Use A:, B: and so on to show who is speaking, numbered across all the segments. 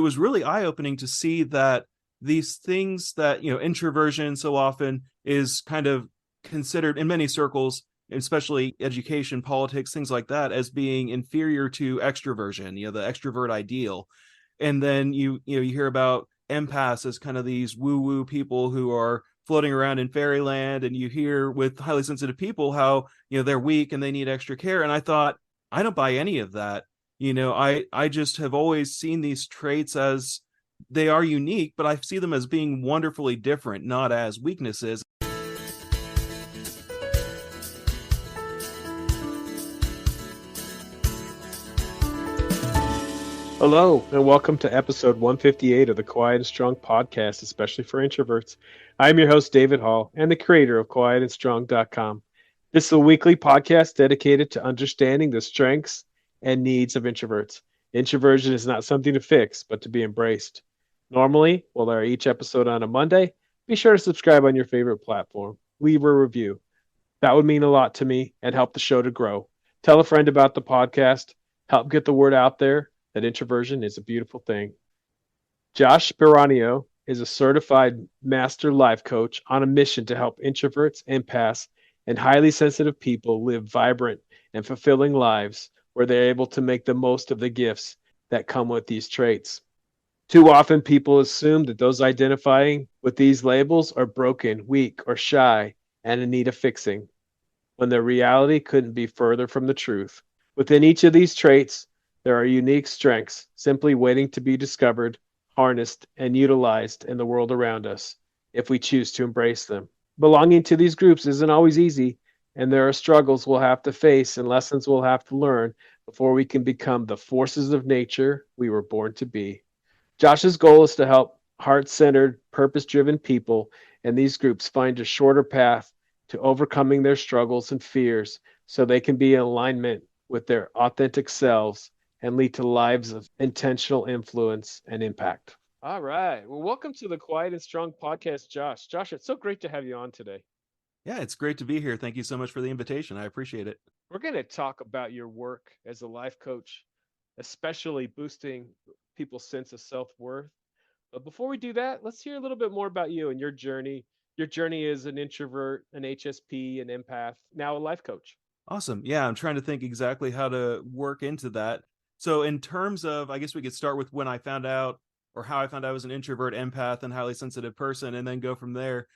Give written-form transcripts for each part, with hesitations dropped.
A: was really eye-opening to see that these things that, introversion so often is kind of considered in many circles, especially education, politics, things like that, as being inferior to extroversion, the extrovert ideal. And then you hear about empaths as kind of these woo-woo people who are floating around in fairyland, and you hear with highly sensitive people how they're weak and they need extra care. And I thought, I don't buy any of that. I just have always seen these traits as they are unique, but I see them as being wonderfully different, not as weaknesses.
B: Hello, and welcome to episode 158 of the Quiet and Strong podcast, especially for introverts. I'm your host, David Hall, and the creator of quietandstrong.com. This is a weekly podcast dedicated to understanding the strengths and needs of introverts. Introversion is not something to fix, but to be embraced. Normally, we'll air each episode on a Monday. Be sure to subscribe on your favorite platform. Leave a review. That would mean a lot to me and help the show to grow. Tell a friend about the podcast. Help get the word out there that introversion is a beautiful thing. Josh Speraneo is a certified master life coach on a mission to help introverts, empaths, and highly sensitive people live vibrant and fulfilling lives where they're able to make the most of the gifts that come with these traits. Too often, people assume that those identifying with these labels are broken, weak, or shy and in need of fixing, when the reality couldn't be further from the truth. Within each of these traits, there are unique strengths simply waiting to be discovered, harnessed, and utilized in the world around us if we choose to embrace them. Belonging to these groups isn't always easy, and there are struggles we'll have to face and lessons we'll have to learn before we can become the forces of nature we were born to be. Josh's goal is to help heart-centered, purpose-driven people in these groups find a shorter path to overcoming their struggles and fears so they can be in alignment with their authentic selves and lead to lives of intentional influence and impact. All right. Well, welcome to the Quiet and Strong podcast, Josh. Josh, it's so great to have you on today.
A: Yeah, it's great to be here. Thank you so much for the invitation. I appreciate it.
B: We're going to talk about your work as a life coach, especially boosting people's sense of self-worth. But before we do that, let's hear a little bit more about you and your journey. Your journey as an introvert, an HSP, an empath, now a life coach.
A: Awesome. Yeah, I'm trying to think exactly how to work into that. So in terms of, I guess we could start with when I found out, or how I found out I was an introvert, empath, and highly sensitive person, and then go from there.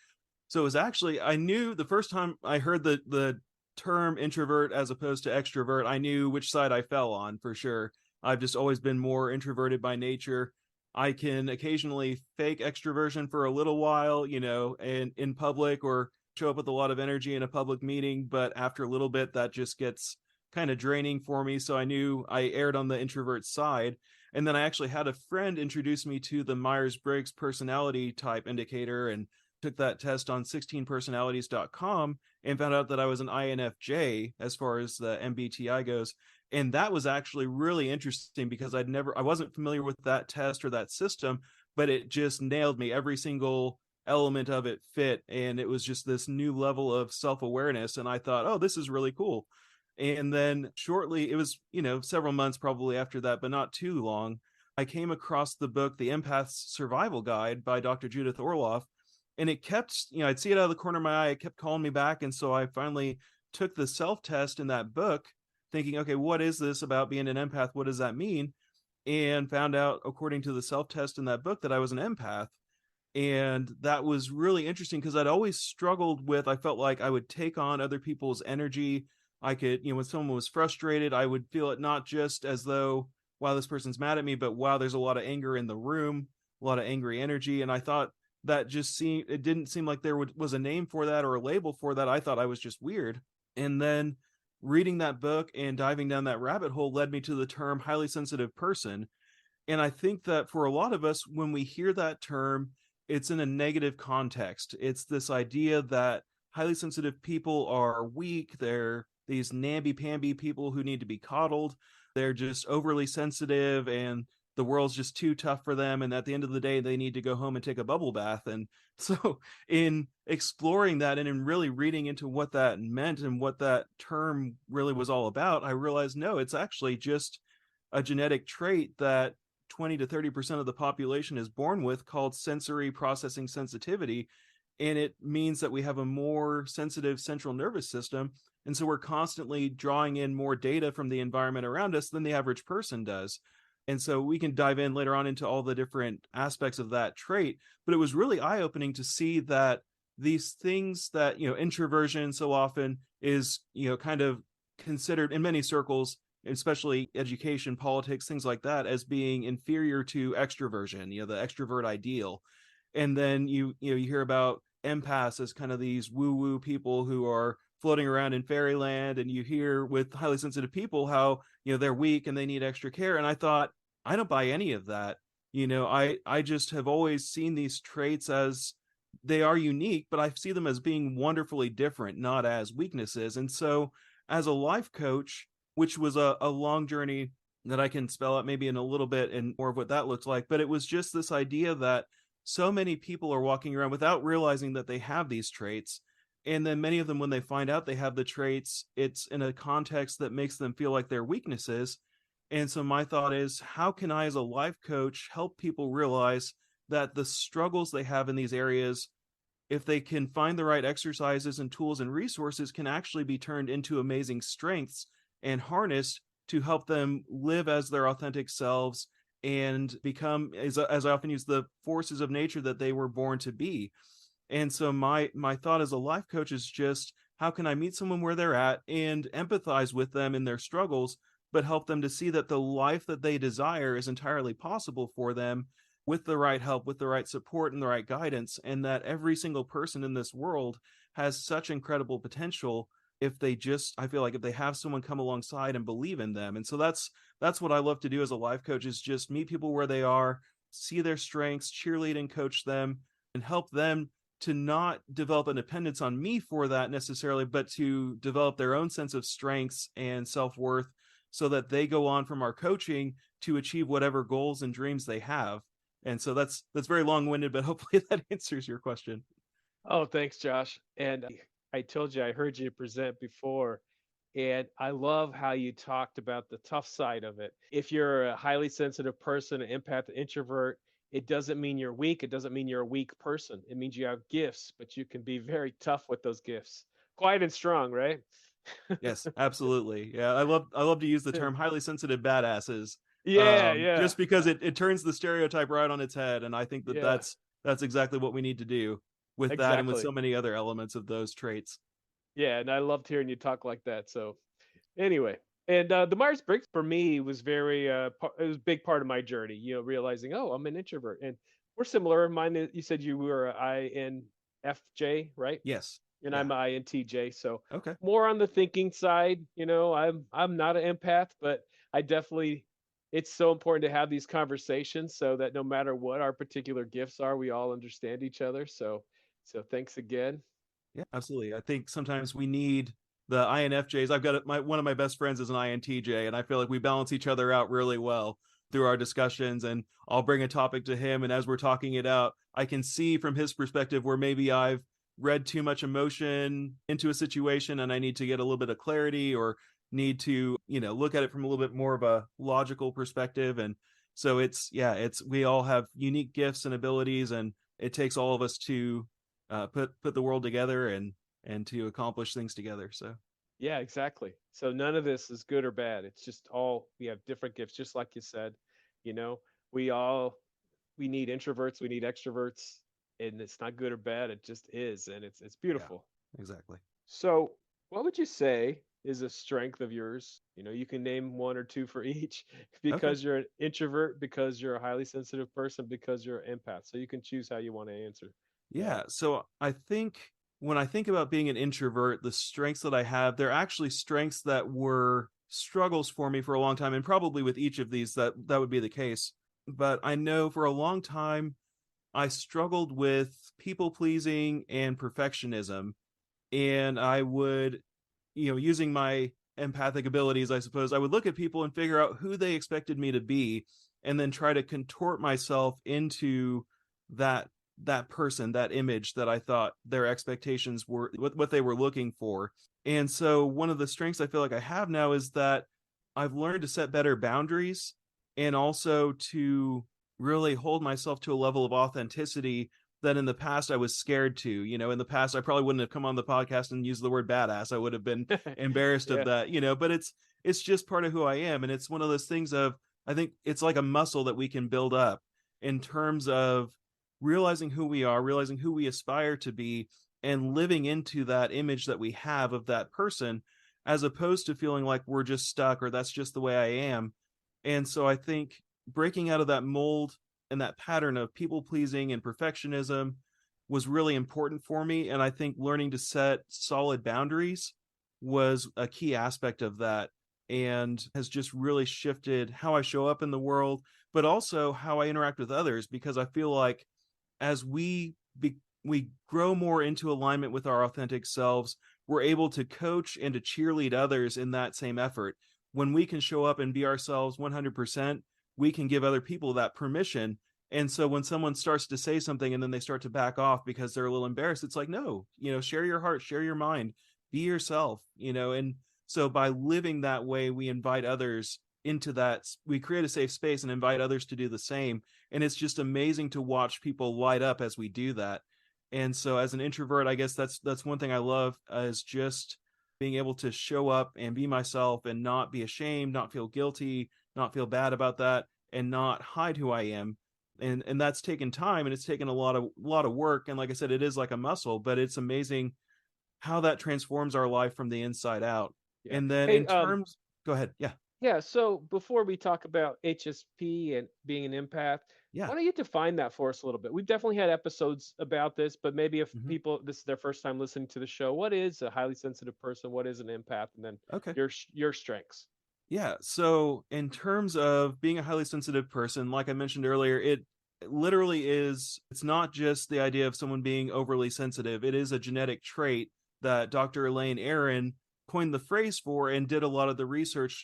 A: So it was actually, I knew the first time I heard the term introvert as opposed to extrovert, I knew which side I fell on for sure. I've just always been more introverted by nature. I can occasionally fake extroversion for a little while, and in public, or show up with a lot of energy in a public meeting. But after a little bit, that just gets kind of draining for me. So I knew I erred on the introvert side. And then I actually had a friend introduce me to the Myers-Briggs personality type indicator, and took that test on 16personalities.com and found out that I was an INFJ as far as the MBTI goes. And that was actually really interesting because I wasn't familiar with that test or that system, but it just nailed me. Every single element of it fit. And it was just this new level of self-awareness. And I thought, oh, this is really cool. And then shortly, it was, several months probably after that, but not too long, I came across the book, The Empath's Survival Guide by Dr. Judith Orloff. And it kept, I'd see it out of the corner of my eye. It kept calling me back. And so I finally took the self-test in that book thinking, okay, what is this about being an empath? What does that mean? And found out, according to the self-test in that book, that I was an empath. And that was really interesting because I'd always struggled with, I felt like I would take on other people's energy. I could, when someone was frustrated, I would feel it not just as though, wow, this person's mad at me, but wow, there's a lot of anger in the room, a lot of angry energy. And I thought that it didn't seem like there was a name for that or a label for that. I thought I was just weird. And then reading that book and diving down that rabbit hole led me to the term highly sensitive person. And I think that for a lot of us, when we hear that term, it's in a negative context. It's this idea that highly sensitive people are weak. They're these namby-pamby people who need to be coddled. They're just overly sensitive and the world's just too tough for them. And at the end of the day, they need to go home and take a bubble bath. And so in exploring that and in really reading into what that meant and what that term really was all about, I realized, no, it's actually just a genetic trait that 20 to 30% of the population is born with, called sensory processing sensitivity. And it means that we have a more sensitive central nervous system. And so we're constantly drawing in more data from the environment around us than the average person does. And so we can dive in later on into all the different aspects of that trait. But it was really eye opening to see that these things that, introversion so often is, kind of considered in many circles, especially education, politics, things like that, as being inferior to extroversion, the extrovert ideal. And then you hear about empaths as kind of these woo-woo people who are floating around in fairyland, and you hear with highly sensitive people how they're weak and they need extra care. And I thought, I don't buy any of that. I just have always seen these traits as they are unique, but I see them as being wonderfully different, not as weaknesses. And so as a life coach, which was a long journey that I can spell out maybe in a little bit and more of what that looks like, but it was just this idea that so many people are walking around without realizing that they have these traits. And then many of them, when they find out they have the traits, it's in a context that makes them feel like they're weaknesses. And so my thought is, how can I, as a life coach, help people realize that the struggles they have in these areas, if they can find the right exercises and tools and resources, can actually be turned into amazing strengths and harnessed to help them live as their authentic selves and become, as I often use, the forces of nature that they were born to be. And so my thought as a life coach is just, how can I meet someone where they're at and empathize with them in their struggles, but help them to see that the life that they desire is entirely possible for them with the right help, with the right support and the right guidance, and that every single person in this world has such incredible potential if they just, I feel like, if they have someone come alongside and believe in them. And so that's what I love to do as a life coach, is just meet people where they are, see their strengths, cheerlead and coach them, and help them to not develop a dependence on me for that necessarily, but to develop their own sense of strengths and self-worth so that they go on from our coaching to achieve whatever goals and dreams they have. And so that's very long-winded, but hopefully that answers your question.
B: Oh, thanks, Josh. And I told you, I heard you present before, and I love how you talked about the tough side of it. If you're a highly sensitive person, an empath, an introvert, it doesn't mean you're weak. It doesn't mean you're a weak person. It means you have gifts, but you can be very tough with those gifts. Quiet and strong, right?
A: Yes, absolutely. Yeah, I love to use the term highly sensitive badasses,
B: Yeah, yeah,
A: just because it turns the stereotype right on its head, and I think that
B: yeah,
A: that's exactly what we need to do with that and with
B: exactly.
A: so many other elements of those traits.
B: Yeah, and I loved hearing you talk like that. So anyway, and the Myers-Briggs for me was very, it was a big part of my journey. Realizing, oh, I'm an introvert, and we're similar. You said you were INFJ, right?
A: Yes.
B: And
A: Yeah.
B: I'm INTJ, so
A: Okay.
B: more on the thinking side. I'm not an empath, but I definitely. It's so important to have these conversations so that no matter what our particular gifts are, we all understand each other. So thanks again.
A: Yeah, absolutely. I think sometimes we need the INFJs. I've got one of my best friends is an INTJ, and I feel like we balance each other out really well through our discussions. And I'll bring a topic to him, and as we're talking it out, I can see from his perspective where maybe I've read too much emotion into a situation and I need to get a little bit of clarity, or need to, look at it from a little bit more of a logical perspective. And so it's we all have unique gifts and abilities, and it takes all of us to put the world together and to accomplish things together. So
B: Yeah, exactly. So none of this is good or bad. It's just all we have different gifts, just like you said. You know, we all we need introverts, we need extroverts, and it's not good or bad. It just is, and it's
A: yeah,
B: beautiful.
A: exactly.
B: So, what would you say is a strength of yours? You can name one or two for each
A: Okay.
B: because you're an introvert, because you're a highly sensitive person, because you're an empath. So you can choose how you want to answer that.
A: Yeah, so I think when I think about being an introvert, the strengths that I have, they're actually strengths that were struggles for me for a long time, and probably with each of these that would be the case. But I know for a long time I struggled with people pleasing and perfectionism, and I would, using my empathic abilities, I suppose, I would look at people and figure out who they expected me to be, and then try to contort myself into that person, that image that I thought their expectations were, what they were looking for. And so one of the strengths I feel like I have now is that I've learned to set better boundaries, and also to really hold myself to a level of authenticity that in the past I was scared to. In the past I probably wouldn't have come on the podcast and used the word badass. I would have been embarrassed of
B: Yeah.
A: that, but it's just part of who I am. And it's one of those things of, I think it's like a muscle that we can build up in terms of realizing who we are, realizing who we aspire to be, and living into that image that we have of that person, as opposed to feeling like we're just stuck or that's just the way I am. And so I think breaking out of that mold and that pattern of people pleasing and perfectionism was really important for me. And I think learning to set solid boundaries was a key aspect of that, and has just really shifted how I show up in the world, but also how I interact with others. Because I feel like as we grow more into alignment with our authentic selves, we're able to coach and to cheerlead others in that same effort. When we can show up and be ourselves 100%, we can give other people that permission. And so when someone starts to say something and then they start to back off because they're a little embarrassed, it's like, no, share your heart, share your mind, be yourself. And so by living that way, we invite others into that. We create a safe space and invite others to do the same. And it's just amazing to watch people light up as we do that. And so as an introvert, I guess that's one thing I love, is just being able to show up and be myself and not be ashamed, not feel guilty, not feel bad about that, and not hide who I am. And that's taken time, and it's taken a lot of work. And like I said, it is like a muscle, but it's amazing how that transforms our life from the inside out.
B: Yeah.
A: And then
B: Hey,
A: in terms, go ahead. Yeah.
B: yeah, so before we talk about HSP and being an empath,
A: Yeah.
B: why don't you define that for us a little bit? We've definitely had episodes about this, but maybe if
A: Mhm.
B: people, this is their first time listening to the show, what is a highly sensitive person? What is an empath? And then
A: Okay.
B: your strengths.
A: Yeah. So, in terms of being a highly sensitive person, like I mentioned earlier, it literally is, it's not just the idea of someone being overly sensitive. It is a genetic trait that Dr. Elaine Aron coined the phrase for and did a lot of the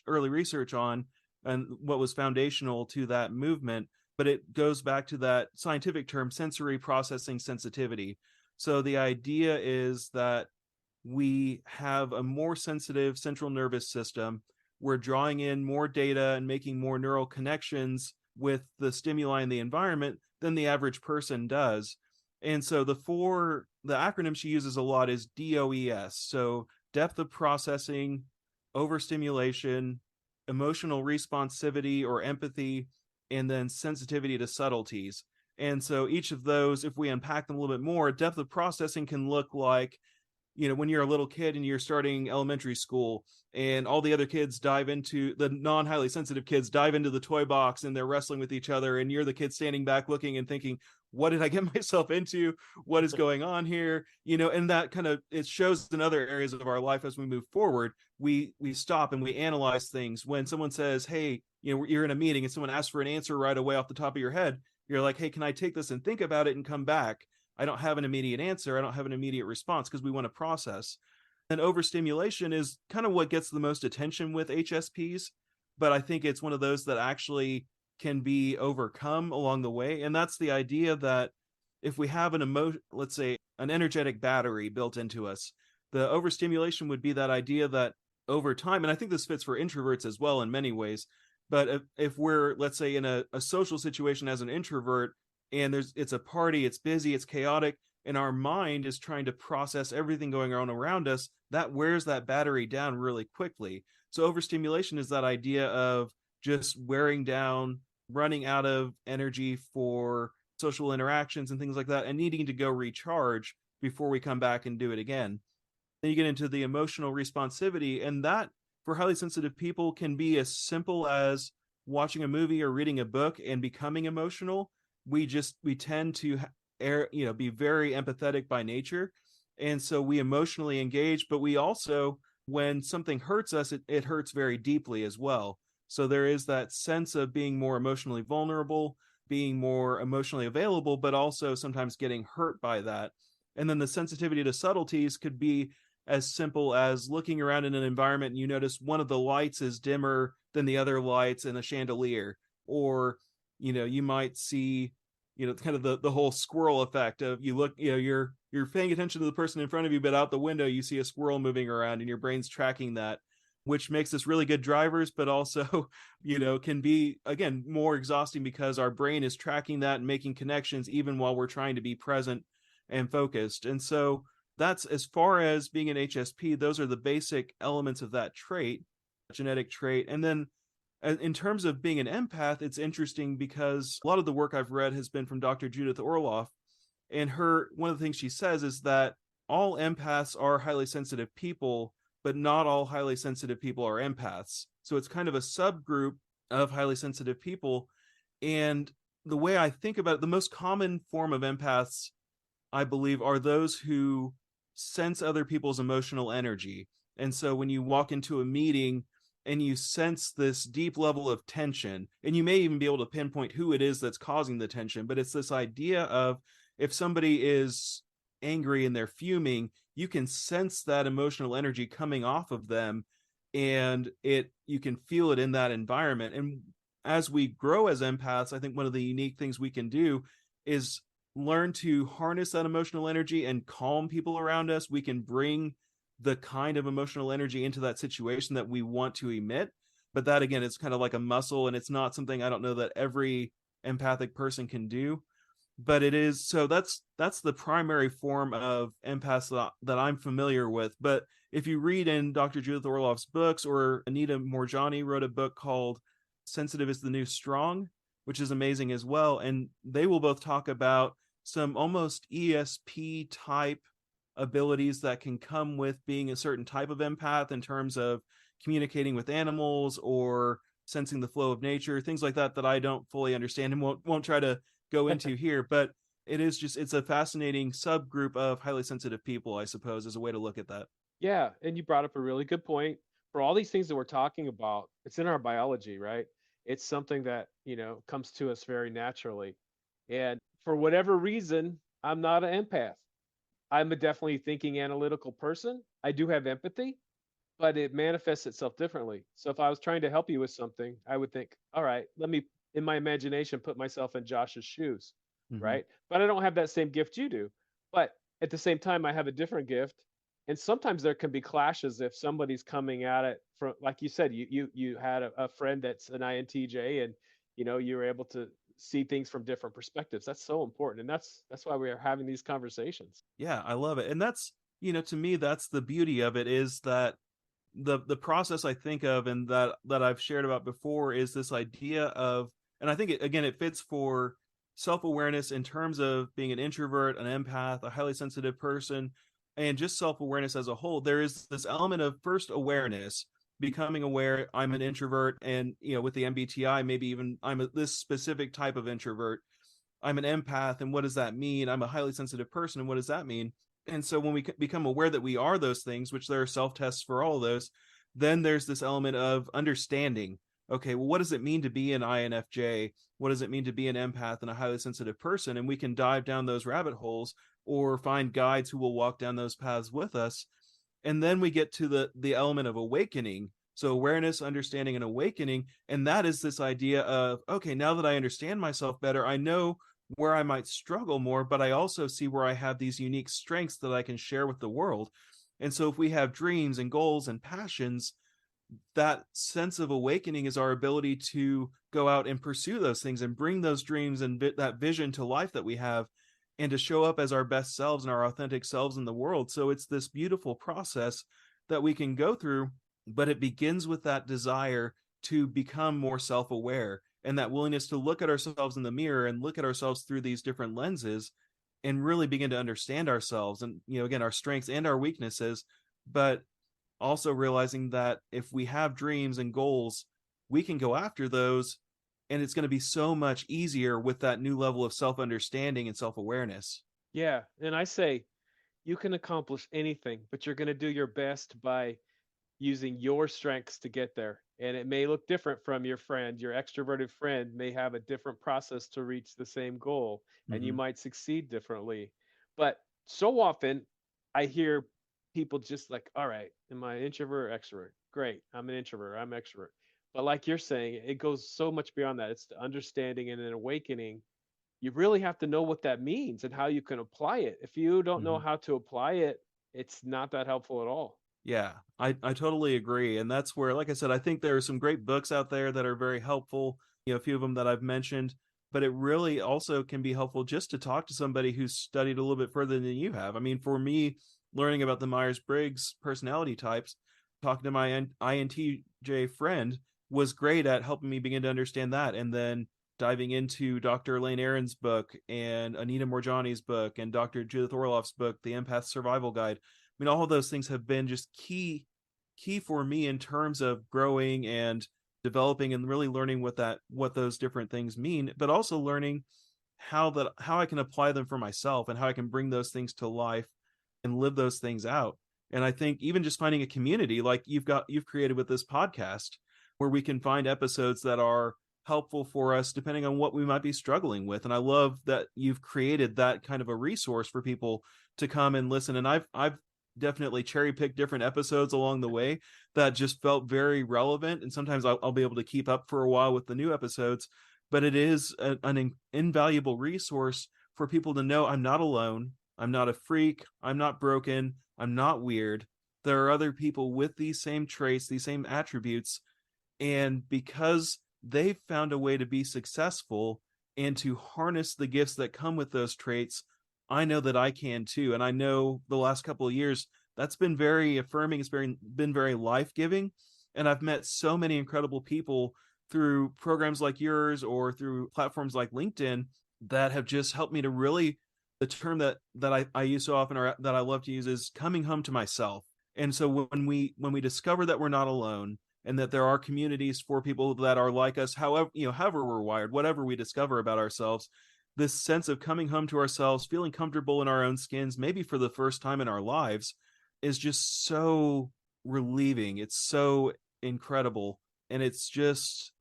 A: early research on, and what was foundational to that movement. But it goes back to that scientific term, sensory processing sensitivity. So, the idea is that we have a more sensitive central nervous system. We're drawing in more data and making more neural connections with the stimuli in the environment than the average person does. And so the acronym she uses a lot is DOES. So depth of processing, overstimulation, emotional responsivity or empathy, and then sensitivity to subtleties. And so each of those, if we unpack them a little bit more, depth of processing can look like, when you're a little kid and you're starting elementary school, and all the other kids dive into the non-highly sensitive kids dive into the toy box and they're wrestling with each other, and you're the kid standing back looking and thinking, what did I get myself into? What is going on here? And that kind of, it shows in other areas of our life. As we move forward, we stop and we analyze things. When someone says, hey, you're in a meeting and someone asks for an answer right away off the top of your head, you're like, hey, can I take this and think about it and come back? I don't have an immediate answer. I don't have an immediate response, because we want to process. And overstimulation is kind of what gets the most attention with HSPs, but I think it's one of those that actually can be overcome along the way. And that's the idea that if we have let's say an energetic battery built into us, the overstimulation would be that idea that over time, and I think this fits for introverts as well in many ways, but if we're, let's say, in a social situation as an introvert, and it's a party, it's busy, it's chaotic, and our mind is trying to process everything going on around us, that wears that battery down really quickly. So overstimulation is that idea of just wearing down, running out of energy for social interactions and things like that, and needing to go recharge before we come back and do it again. Then you get into the emotional responsivity, and that for highly sensitive people can be as simple as watching a movie or reading a book and becoming emotional. We tend to be very empathetic by nature, and so we emotionally engage, but we also, when something hurts us, it hurts very deeply as well. So there is that sense of being more emotionally vulnerable, being more emotionally available, but also sometimes getting hurt by that. And then the sensitivity to subtleties could be as simple as looking around in an environment and you notice one of the lights is dimmer than the other lights in a chandelier. Or you might see, kind of the whole squirrel effect of, you look, you're paying attention to the person in front of you, but out the window you see a squirrel moving around and your brain's tracking that. which makes us really good drivers, but also, can be, again, more exhausting because our brain is tracking that and making connections even while we're trying to be present and focused. And so that's, as far as being an HSP, those are the basic elements of that trait, genetic trait. And then in terms of being an empath, it's interesting because a lot of the work I've read has been from Dr. Judith Orloff. And one of the things she says is that all empaths are highly sensitive people, but not all highly sensitive people are empaths. So it's kind of a subgroup of highly sensitive people. And the way I think about it, the most common form of empaths, I believe, are those who sense other people's emotional energy. And so when you walk into a meeting and you sense this deep level of tension, and you may even be able to pinpoint who it is that's causing the tension, but it's this idea of, if somebody is angry and they're fuming, you can sense that emotional energy coming off of them, and you can feel it in that environment. And as we grow as empaths, I think one of the unique things we can do is learn to harness that emotional energy and calm people around us. We can bring the kind of emotional energy into that situation that we want to emit. But that, again, it's kind of like a muscle, and it's not something, I don't know, that every empathic person can do. But it is, so that's the primary form of empaths that I'm familiar with. But if you read in Dr. Judith Orloff's books, or Anita Morjani wrote a book called Sensitive is the New Strong, which is amazing as well. And they will both talk about some almost ESP type abilities that can come with being a certain type of empath, in terms of communicating with animals or sensing the flow of nature, things like that I don't fully understand and won't try to go into here. But it's a fascinating subgroup of highly sensitive people, I suppose, is a way to look at that.
B: Yeah, and you brought up a really good point. For all these things that we're talking about, it's in our biology, right? It's something that, comes to us very naturally. And for whatever reason, I'm not an empath. I'm a definitely thinking analytical person. I do have empathy, but it manifests itself differently. So if I was trying to help you with something, I would think, all right, let me, in my imagination, put myself in Josh's shoes,
A: Mm-hmm.
B: right? But I don't have that same gift you do. But at the same time, I have a different gift. And sometimes there can be clashes if somebody's coming at it from, like you said, you had a friend that's an INTJ, and you were able to see things from different perspectives. That's so important, and that's why we are having these conversations.
A: Yeah, I love it. And that's, to me, that's the beauty of it, is that the process I think of, and that I've shared about before, is this idea of, and I think it fits for self-awareness in terms of being an introvert, an empath, a highly sensitive person, and just self-awareness as a whole. There is this element of first awareness, becoming aware I'm an introvert, and with the MBTI, maybe even this specific type of introvert. I'm an empath, and what does that mean? I'm a highly sensitive person, and what does that mean? And so when we become aware that we are those things, which there are self-tests for all of those, then there's this element of understanding. Okay, well, what does it mean to be an INFJ? What does it mean to be an empath and a highly sensitive person? And we can dive down those rabbit holes, or find guides who will walk down those paths with us. And then we get to the element of awakening. So awareness, understanding, and awakening. And that is this idea of, okay, now that I understand myself better, I know where I might struggle more, but I also see where I have these unique strengths that I can share with the world. And so if we have dreams and goals and passions, that sense of awakening is our ability to go out and pursue those things and bring those dreams and that vision to life that we have, and to show up as our best selves and our authentic selves in the world. So it's this beautiful process that we can go through, but it begins with that desire to become more self-aware, and that willingness to look at ourselves in the mirror and look at ourselves through these different lenses, and really begin to understand ourselves, and again, our strengths and our weaknesses. But also realizing that if we have dreams and goals, we can go after those, and it's going to be so much easier with that new level of self-understanding and self-awareness.
B: Yeah, and I say you can accomplish anything, but you're going to do your best by using your strengths to get there. And it may look different from your friend. Your extroverted friend may have a different process to reach the same goal, and you
A: Mm-hmm.
B: might succeed differently. But so often I hear people just like, all right, am I introvert or extrovert? Great, I'm an introvert, I'm extrovert. But like you're saying, it goes so much beyond that. It's the understanding and an awakening. You really have to know what that means and how you can apply it. If you don't know
A: Mm-hmm.
B: how to apply it, it's not that helpful at all.
A: Yeah, I totally agree. And that's where, like I said, I think there are some great books out there that are very helpful, a few of them that I've mentioned, but it really also can be helpful just to talk to somebody who's studied a little bit further than you have. I mean, for me, learning about the Myers-Briggs personality types, talking to my INTJ friend was great at helping me begin to understand that. And then diving into Dr. Elaine Aron's book and Anita Morjani's book and Dr. Judith Orloff's book, The Empath Survival Guide. I mean, all of those things have been just key for me in terms of growing and developing and really learning what those different things mean, but also learning how I can apply them for myself and how I can bring those things to life and live those things out. And I think even just finding a community like you've created with this podcast where we can find episodes that are helpful for us depending on what we might be struggling with. And I love that you've created that kind of a resource for people to come and listen. And I've definitely cherry picked different episodes along the way that just felt very relevant. And sometimes I'll be able to keep up for a while with the new episodes, but it is an invaluable resource for people to know I'm not alone. I'm not a freak. I'm not broken. I'm not weird. There are other people with these same traits, these same attributes. And because they've found a way to be successful and to harness the gifts that come with those traits, I know that I can too. And I know the last couple of years, that's been very affirming. It's been very life giving. And I've met so many incredible people through programs like yours or through platforms like LinkedIn that have just helped me to really, the term that I use so often or that I love to use is coming home to myself. And so when we discover that we're not alone and that there are communities for people that are like us, however we're wired, whatever we discover about ourselves, this sense of coming home to ourselves, feeling comfortable in our own skins, maybe for the first time in our lives, is just so relieving. It's so incredible. And it's just,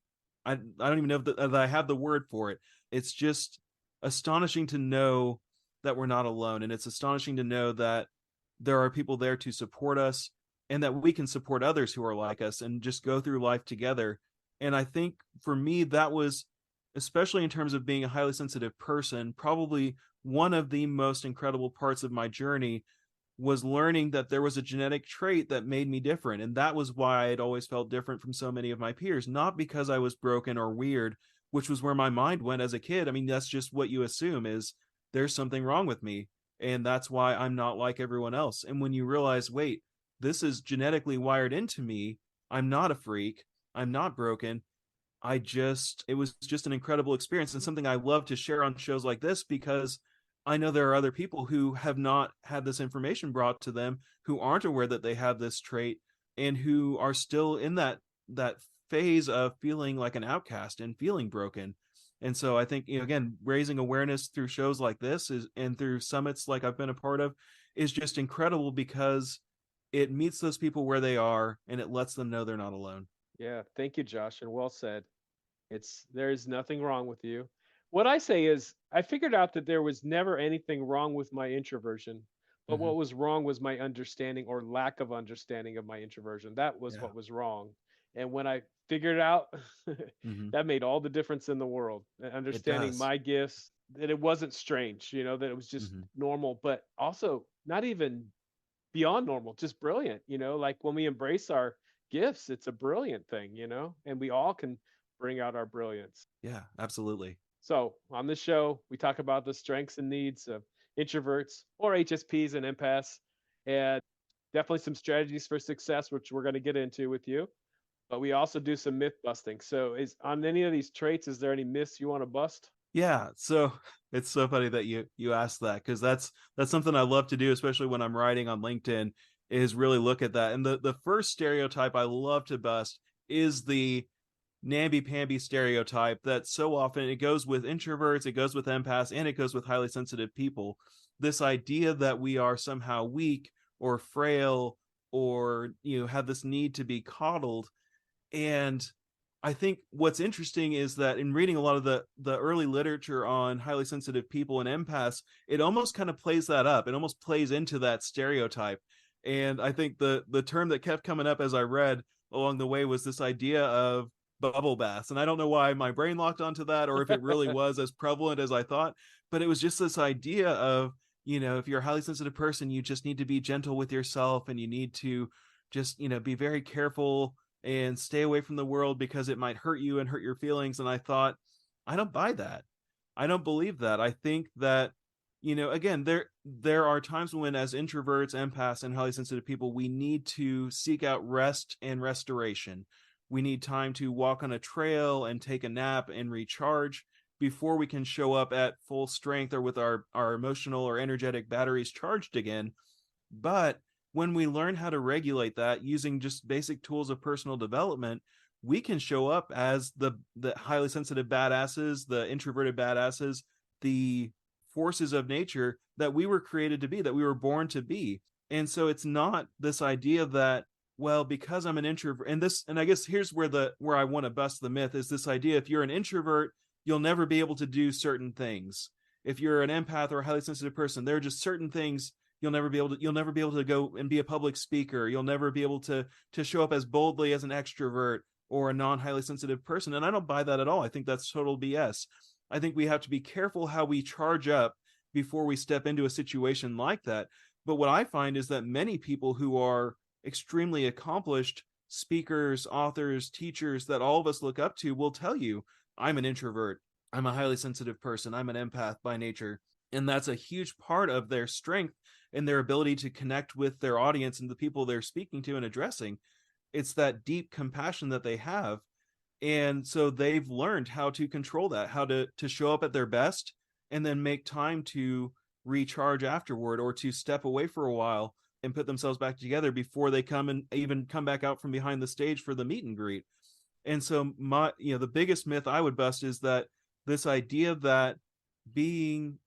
A: I don't even know that I have the word for it. It's just astonishing to know that we're not alone. And it's astonishing to know that there are people there to support us and that we can support others who are like us and just go through life together. And I think for me, that was, especially in terms of being a highly sensitive person, probably one of the most incredible parts of my journey was learning that there was a genetic trait that made me different. And that was why I'd always felt different from so many of my peers, not because I was broken or weird, which was where my mind went as a kid. I mean, that's just what you assume is there's something wrong with me. And that's why I'm not like everyone else. And when you realize, wait, this is genetically wired into me, I'm not a freak, I'm not broken. It was just an incredible experience and something I love to share on shows like this because I know there are other people who have not had this information brought to them, who aren't aware that they have this trait and who are still in that phase of feeling like an outcast and feeling broken. And so I think, again, raising awareness through shows like this is and through summits like I've been a part of is just incredible because it meets those people where they are and it lets them know they're not alone.
B: Yeah, thank you, Josh, and well said. There's nothing wrong with you. What I say is I figured out that there was never anything wrong with my introversion, but
A: Mm-hmm.
B: what was wrong was my understanding or lack of understanding of my introversion. That was
A: Yeah.
B: what was wrong. And when I figured it out,
A: Mm-hmm.
B: that made all the difference in the world.
A: It
B: Understanding
A: does.
B: my gifts, that it wasn't strange, that it was just
A: Mm-hmm.
B: normal, but also not even beyond normal, just brilliant, like when we embrace our gifts, it's a brilliant thing, and we all can bring out our brilliance.
A: Yeah, absolutely.
B: So on this show, we talk about the strengths and needs of introverts or HSPs and empaths, and definitely some strategies for success, which we're going to get into with you. But we also do some myth busting. So is on any of these traits, is there any myths you want to bust?
A: Yeah, so it's so funny that you asked that because that's something I love to do, especially when I'm writing on LinkedIn, is really look at that. And the first stereotype I love to bust is the namby-pamby stereotype that so often it goes with introverts, it goes with empaths, and it goes with highly sensitive people. This idea that we are somehow weak or frail or have this need to be coddled. And I think what's interesting is that in reading a lot of the early literature on highly sensitive people and empaths, it almost kind of plays that up. It almost plays into that stereotype. And I think the term that kept coming up as I read along the way was this idea of bubble baths. And I don't know why my brain locked onto that or if it really was as prevalent as I thought, but it was just this idea of, if you're a highly sensitive person, you just need to be gentle with yourself and you need to just, be very careful and stay away from the world because it might hurt you and hurt your feelings. And I thought, I don't buy that. I don't believe that. I think that, again, there are times when, as introverts, empaths, and highly sensitive people, we need to seek out rest and restoration. We need time to walk on a trail and take a nap and recharge before we can show up at full strength or with our emotional or energetic batteries charged again. But when we learn how to regulate that using just basic tools of personal development, we can show up as the highly sensitive badasses, the introverted badasses, the forces of nature that we were created to be, that we were born to be. And so it's not this idea that, well, because I'm an introvert, and I guess here's where I want to bust the myth, is this idea: if you're an introvert, you'll never be able to do certain things. If you're an empath or a highly sensitive person, there are just certain things you'll never be able to go and be a public speaker. You'll never be able to show up as boldly as an extrovert or a non-highly sensitive person. And I don't buy that at all. I think that's total BS. I think we have to be careful how we charge up before we step into a situation like that. But what I find is that many people who are extremely accomplished speakers, authors, teachers that all of us look up to will tell you, I'm an introvert, I'm a highly sensitive person, I'm an empath by nature. And that's a huge part of their strength and their ability to connect with their audience and the people they're speaking to and addressing. It's that deep compassion that they have. And so they've learned how to control that, how to show up at their best and then make time to recharge afterward, or to step away for a while and put themselves back together before they come and even come back out from behind the stage for the meet and greet. And so the biggest myth I would bust is that this idea that being,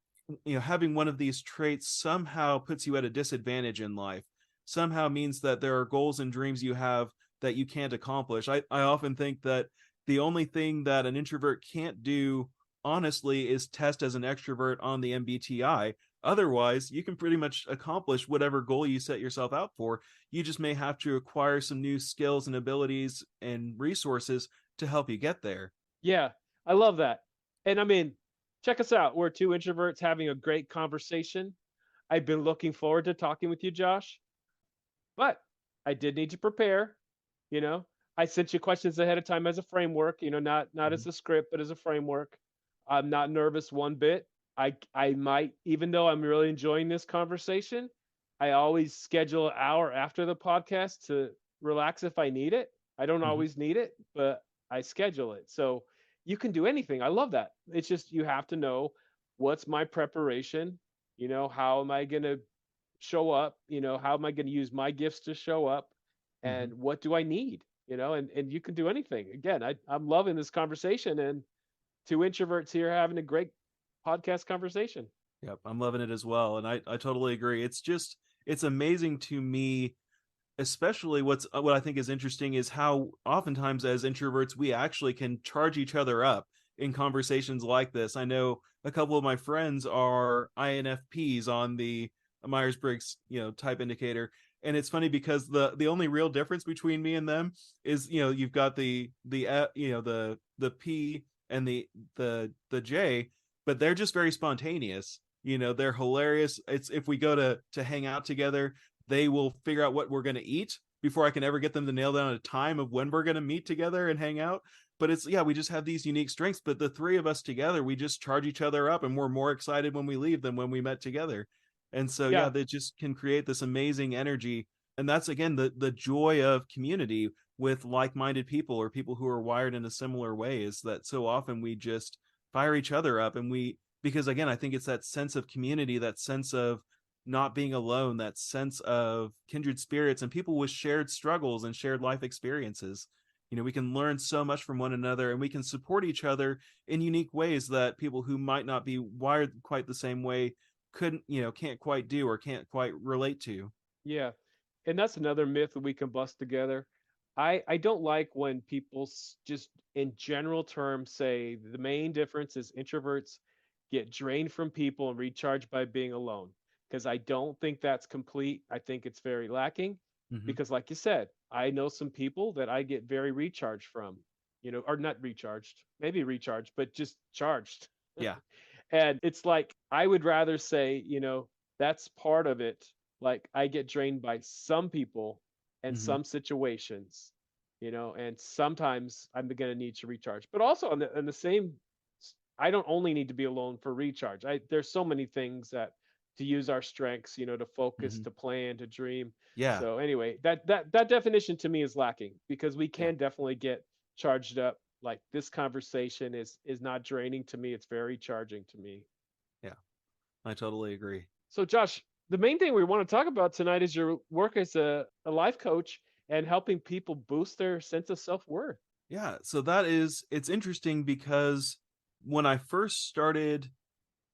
A: having one of these traits somehow puts you at a disadvantage in life, somehow means that there are goals and dreams you have that you can't accomplish. I often think that the only thing that an introvert can't do, honestly, is test as an extrovert on the MBTI. Otherwise, you can pretty much accomplish whatever goal you set yourself out for. You just may have to acquire some new skills and abilities and resources to help you get there.
B: Yeah, I love that. And I mean, check us out. We're two introverts having a great conversation. I've been looking forward to talking with you, Josh, but I did need to prepare. You know, I sent you questions ahead of time as a framework, not as a script, but as a framework. I'm not nervous one bit. I might, even though I'm really enjoying this conversation, I always schedule an hour after the podcast to relax if I need it. I don't
A: Mm-hmm.
B: always need it, but I schedule it. So you can do anything. I love that. It's just you have to know what's my preparation, how am I going to show up, how am I going to use my gifts to show up,
A: Mm-hmm.
B: and what do I need, and you can do anything. Again, I'm loving this conversation, and two introverts here having a great podcast conversation.
A: Yep, I'm loving it as well. And I totally agree. It's amazing to me, especially what I think is interesting is how oftentimes as introverts we actually can charge each other up in conversations like this. I know a couple of my friends are INFPs on the Myers-Briggs, type indicator. And it's funny because the only real difference between me and them is, you've got the P and the J, but they're just very spontaneous. They're hilarious. It's if we go to hang out together, they will figure out what we're going to eat before I can ever get them to nail down a time of when we're going to meet together and hang out. But we just have these unique strengths. But the three of us together, we just charge each other up, and we're more excited when we leave than when we met together. And so,
B: Yeah,
A: they just can create this amazing energy. And that's, again, the joy of community with like-minded people, or people who are wired in a similar way, is that so often we just fire each other up. And because again, I think it's that sense of community, that sense of not being alone, that sense of kindred spirits and people with shared struggles and shared life experiences. We can learn so much from one another, and we can support each other in unique ways that people who might not be wired quite the same way can't quite do or can't quite relate to.
B: yeah. And that's another myth that we can bust together. I don't like when people just in general terms say the main difference is introverts get drained from people and recharged by being alone, because I don't think that's complete. I think it's very lacking,
A: Mm-hmm.
B: because like you said, I know some people that I get very recharged from, or not recharged, maybe recharged, but just charged.
A: Yeah.
B: And it's like, I would rather say, that's part of it. Like, I get drained by some people, and
A: Hmm.
B: some situations, and sometimes I'm going to need to recharge. But also on the same, I don't only need to be alone for recharge. There's so many things that to use our strengths, to focus,
A: Hmm.
B: to plan, to dream.
A: Yeah.
B: So anyway, that definition to me is lacking, because we
A: Yeah.
B: can definitely get charged up. Like, this conversation is not draining to me. It's very charging to me.
A: Yeah. I totally agree.
B: So, Josh, the main thing we want to talk about tonight is your work as a life coach and helping people boost their sense of self worth.
A: Yeah. So it's interesting because when I first started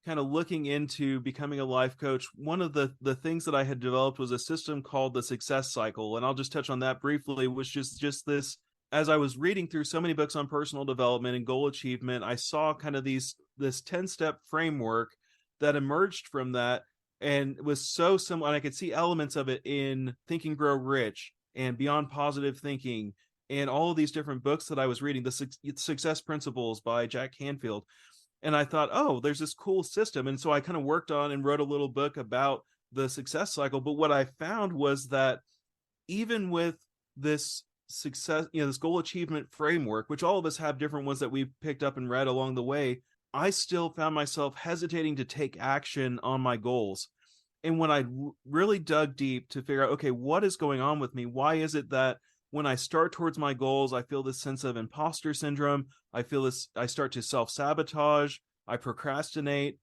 A: kind of looking into becoming a life coach, one of the things that I had developed was a system called the success cycle. And I'll just touch on that briefly, which is just this. As I was reading through so many books on personal development and goal achievement, I saw kind of this 10-step framework that emerged from that, and it was so similar. And I could see elements of it in Think and Grow Rich and Beyond Positive Thinking and all of these different books that I was reading, the Success Principles by Jack Canfield. And I thought, oh, there's this cool system. And so I kind of worked on and wrote a little book about the success cycle. But what I found was that even with this success, this goal achievement framework, which all of us have different ones that we've picked up and read along the way, I still found myself hesitating to take action on my goals. And when I really dug deep to figure out, okay, what is going on with me? Why is it that when I start towards my goals, I feel this sense of imposter syndrome? I feel this, I start to self sabotage, I procrastinate.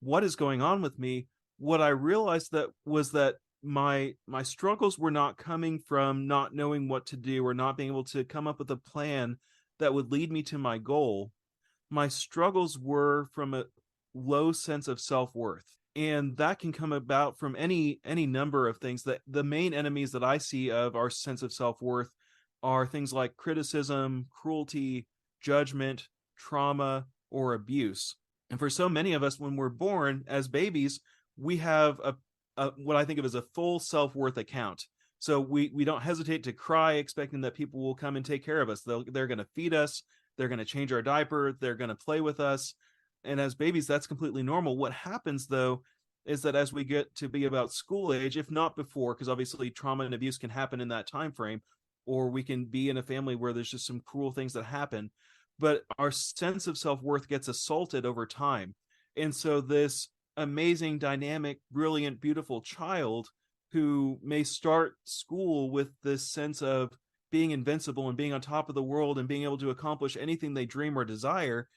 A: What is going on with me? What I realized that was that my struggles were not coming from not knowing what to do or not being able to come up with a plan that would lead me to my goal. My struggles were from a low sense of self-worth, and that can come about from any number of things. That the main enemies that I see of our sense of self-worth are things like criticism, cruelty, judgment, trauma, or abuse. And for so many of us, when we're born as babies, we have a what I think of as a full self-worth account. So we don't hesitate to cry expecting that people will come and take care of us. They're going to feed us, they're going to change our diaper, they're going to play with us. And as babies, that's completely normal. What happens though is that as we get to be about school age, if not before, because obviously trauma and abuse can happen in that time frame, or we can be in a family where there's just some cruel things that happen, but our sense of self-worth gets assaulted over time. And so this amazing, dynamic, brilliant, beautiful child who may start school with this sense of being invincible and being on top of the world and being able to accomplish anything they dream or desire,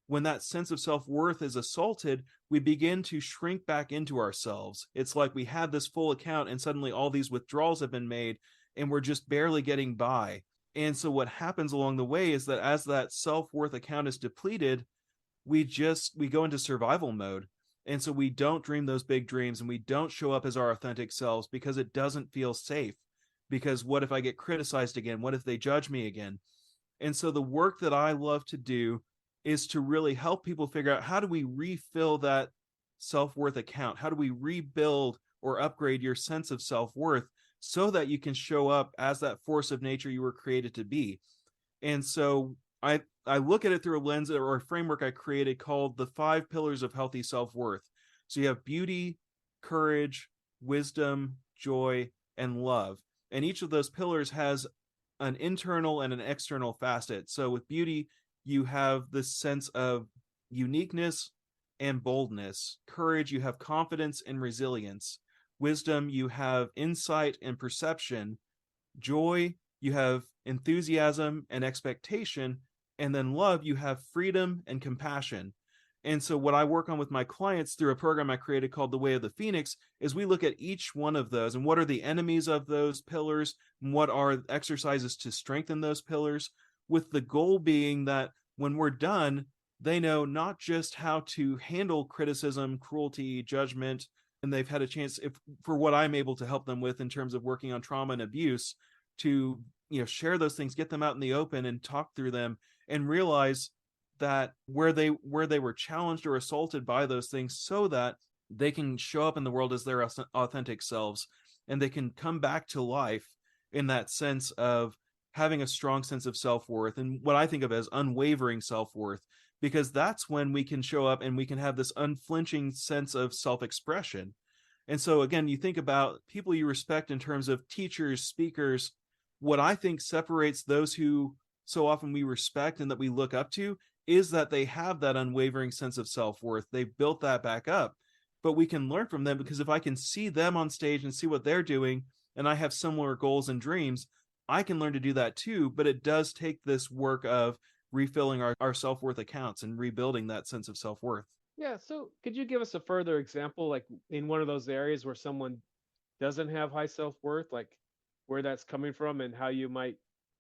A: when that sense of self-worth is assaulted, we begin to shrink back into ourselves. It's like we had this full account and suddenly all these withdrawals have been made and we're just barely getting by. And so what happens along the way is that as that self-worth account is depleted, we go into survival mode. And so we don't dream those big dreams and we don't show up as our authentic selves because it doesn't feel safe. Because what if I get criticized again? What if they judge me again? And so the work that I love to do is to really help people figure out, how do we refill that self-worth account? How do we rebuild or upgrade your sense of self-worth so that you can show up as that force of nature you were created to be? And so I look at it through a lens or a framework I created called the 5 pillars of healthy self-worth. So you have beauty, courage, wisdom, joy, and love. And each of those pillars has an internal and an external facet. So with beauty, you have this sense of uniqueness and boldness. Courage, you have confidence and resilience. Wisdom, you have insight and perception. Joy, you have enthusiasm and expectation. And then love, you have freedom and compassion. And so, what I work on with my clients through a program I created called The Way of the Phoenix is we look at each one of those and what are the enemies of those pillars and what are exercises to strengthen those pillars, with the goal being that when we're done, they know not just how to handle criticism, cruelty, judgment, and they've had a chance, if for what I'm able to help them with in terms of working on trauma and abuse, to share those things, get them out in the open and talk through them and realize that where they were challenged or assaulted by those things, so that they can show up in the world as their authentic selves and they can come back to life in that sense of having a strong sense of self-worth and what I think of as unwavering self-worth, because that's when we can show up and we can have this unflinching sense of self-expression. And so again, you think about people you respect in terms of teachers, speakers. What I think separates those who so often we respect and that we look up to is that they have that unwavering sense of self-worth. They've built that back up. But we can learn from them, because if I can see them on stage and see what they're doing, and I have similar goals and dreams, I can learn to do that too. But it does take this work of refilling our self-worth accounts and rebuilding that sense of self-worth.
B: Yeah. So could you give us a further example, like in one of those areas where someone doesn't have high self-worth, like where that's coming from and how you might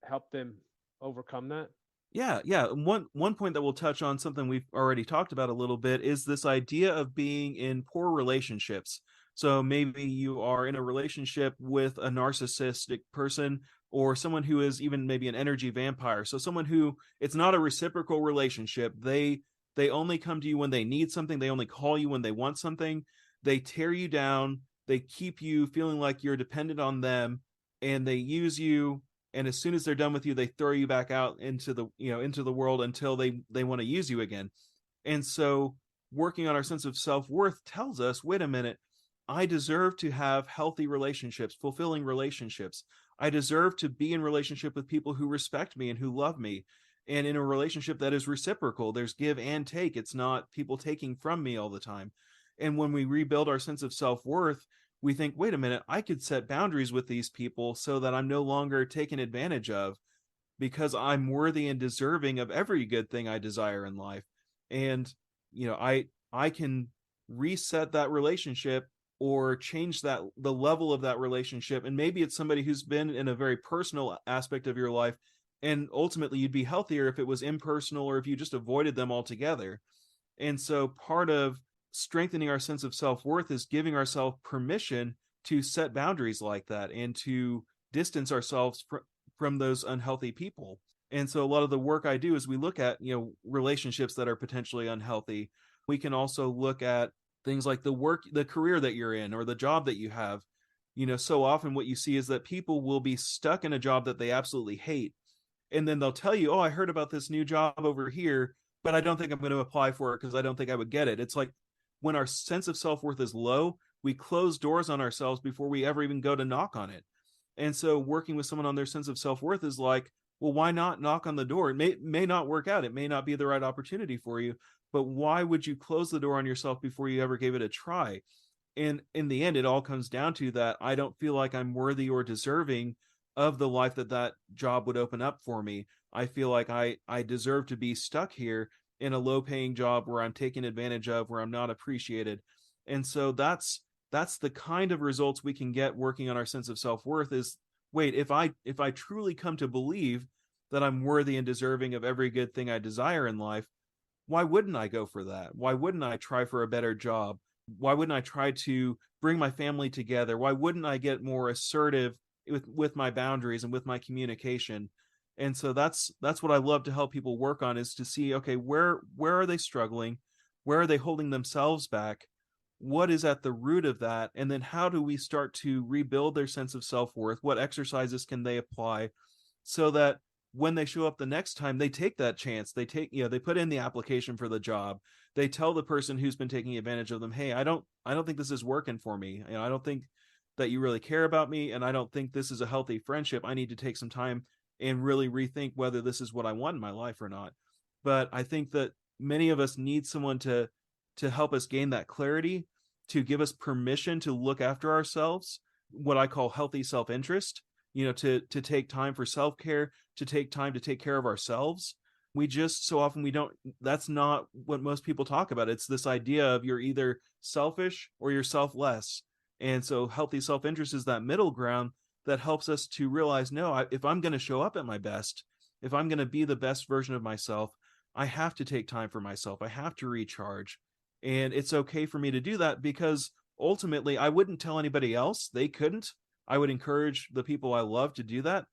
B: help them overcome that?
A: Yeah. One point that we'll touch on, something we've already talked about a little bit, is this idea of being in poor relationships. So maybe you are in a relationship with a narcissistic person, or someone who is even maybe an energy vampire. So someone who, it's not a reciprocal relationship. They only come to you when they need something. They only call you when they want something. They tear you down. They keep you feeling like you're dependent on them, and they use you, and as soon as they're done with you, they throw you back out into the world until they want to use you again. And so working on our sense of self-worth tells us, wait a minute, I deserve to have healthy relationships, fulfilling relationships. I deserve to be in relationship with people who respect me and who love me, and in a relationship that is reciprocal. There's give and take. It's not people taking from me all the time. And when we rebuild our sense of self-worth, we think, wait a minute, I could set boundaries with these people so that I'm no longer taken advantage of, because I'm worthy and deserving of every good thing I desire in life. And I can reset that relationship, or change the level of that relationship. And maybe it's somebody who's been in a very personal aspect of your life, and ultimately you'd be healthier if it was impersonal, or if you just avoided them altogether. And so part of strengthening our sense of self-worth is giving ourselves permission to set boundaries like that, and to distance ourselves from those unhealthy people. And so a lot of the work I do is we look at, relationships that are potentially unhealthy. We can also look at things like the career that you're in, or the job that you have. So often what you see is that people will be stuck in a job that they absolutely hate, and then they'll tell you, oh, I heard about this new job over here, but I don't think I'm going to apply for it because I don't think I would get it. It's like, when our sense of self-worth is low, we close doors on ourselves before we ever even go to knock on it. And so working with someone on their sense of self-worth is like, well, why not knock on the door? It may not work out. It may not be the right opportunity for you, but why would you close the door on yourself before you ever gave it a try? And in the end, it all comes down to that I don't feel like I'm worthy or deserving of the life that job would open up for me. I feel like I deserve to be stuck here in a low paying job where I'm taken advantage of, where I'm not appreciated. And so that's the kind of results we can get working on our sense of self-worth. Is, wait, if I truly come to believe that I'm worthy and deserving of every good thing I desire in life, why wouldn't I go for that? Why wouldn't I try for a better job? Why wouldn't I try to bring my family together? Why wouldn't I get more assertive with my boundaries and with my communication? And so that's what I love to help people work on, is to see, okay, where are they struggling? Where are they holding themselves back? What is at the root of that? And then how do we start to rebuild their sense of self-worth? What exercises can they apply so that when they show up the next time, they take that chance? They put in the application for the job. They tell the person who's been taking advantage of them, hey, I don't think this is working for me. I don't think that you really care about me, and I don't think this is a healthy friendship. I need to take some time and really rethink whether this is what I want in my life or not. But I think that many of us need someone to help us gain that clarity, to give us permission to look after ourselves, what I call healthy self-interest, to take time for self-care, to take time to take care of ourselves. We just, so often, we don't, that's not what most people talk about. It's this idea of you're either selfish or you're selfless. And so healthy self-interest is that middle ground that helps us to realize, no, if I'm going to show up at my best, if I'm going to be the best version of myself, I have to take time for myself. I have to recharge. And it's okay for me to do that, because ultimately I wouldn't tell anybody else. They couldn't. I would encourage the people I love to do that.